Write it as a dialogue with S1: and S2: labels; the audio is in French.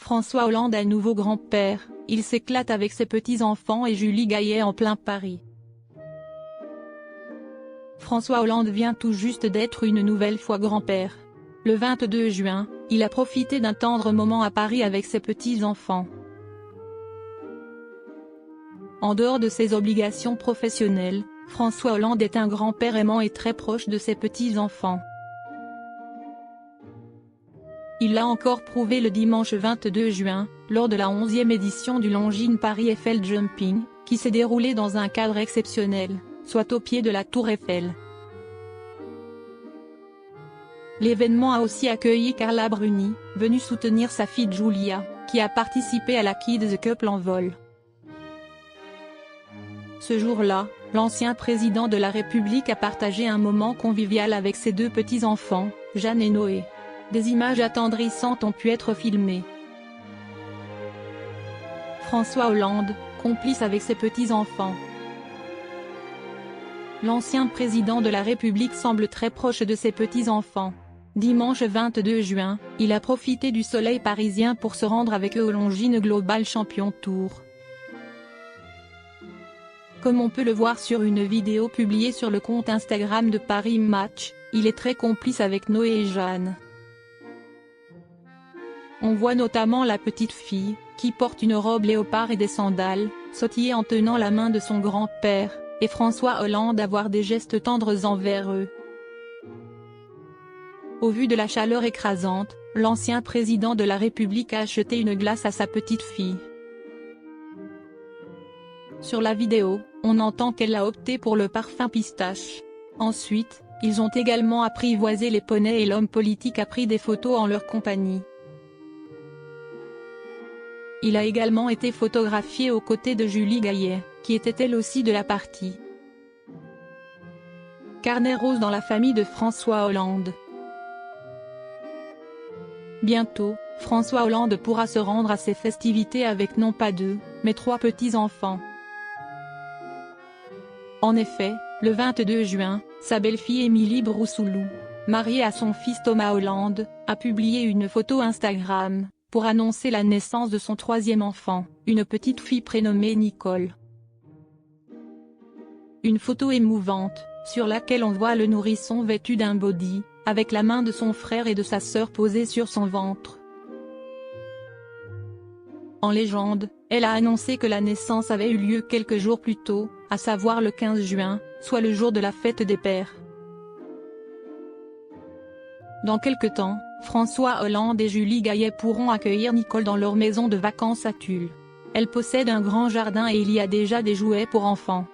S1: François Hollande est nouveau grand-père, il s'éclate avec ses petits-enfants et Julie Gaillet en plein Paris. François Hollande vient tout juste d'être une nouvelle fois grand-père. Le 22 juin, il a profité d'un tendre moment à Paris avec ses petits-enfants. En dehors de ses obligations professionnelles, François Hollande est un grand-père aimant et très proche de ses petits-enfants. Il l'a encore prouvé le dimanche 22 juin, lors de la 11e édition du Longines Paris Eiffel Jumping, qui s'est déroulé dans un cadre exceptionnel, soit au pied de la Tour Eiffel. L'événement a aussi accueilli Carla Bruni, venue soutenir sa fille Giulia, qui a participé à la Kids Cup en vol. Ce jour-là, l'ancien président de la République a partagé un moment convivial avec ses deux petits-enfants, Jeanne et Noé. Des images attendrissantes ont pu être filmées. François Hollande, complice avec ses petits-enfants. L'ancien président de la République semble très proche de ses petits-enfants. Dimanche 22 juin, il a profité du soleil parisien pour se rendre avec eux au Longines Global Champion Tour. Comme on peut le voir sur une vidéo publiée sur le compte Instagram de Paris Match, il est très complice avec Noé et Jeanne. On voit notamment la petite fille, qui porte une robe léopard et des sandales, sautiller en tenant la main de son grand-père, et François Hollande avoir des gestes tendres envers eux. Au vu de la chaleur écrasante, l'ancien président de la République a acheté une glace à sa petite fille. Sur la vidéo, on entend qu'elle a opté pour le parfum pistache. Ensuite, ils ont également apprivoisé les poneys et l'homme politique a pris des photos en leur compagnie. Il a également été photographié aux côtés de Julie Gaillet, qui était elle aussi de la partie. Carnet rose dans la famille de François Hollande. Bientôt, François Hollande pourra se rendre à ses festivités avec non pas 2, mais 3 petits-enfants. En effet, le 22 juin, sa belle-fille Émilie Broussoulou, mariée à son fils Thomas Hollande, a publié une photo Instagram, pour annoncer la naissance de son 3e enfant, une petite fille prénommée Nicole. Une photo émouvante, sur laquelle on voit le nourrisson vêtu d'un body, avec la main de son frère et de sa sœur posée sur son ventre. En légende, elle a annoncé que la naissance avait eu lieu quelques jours plus tôt, à savoir le 15 juin, soit le jour de la fête des pères. Dans quelque temps, François Hollande et Julie Gaillet pourront accueillir Nicole dans leur maison de vacances à Tulle. Elle possède un grand jardin et il y a déjà des jouets pour enfants.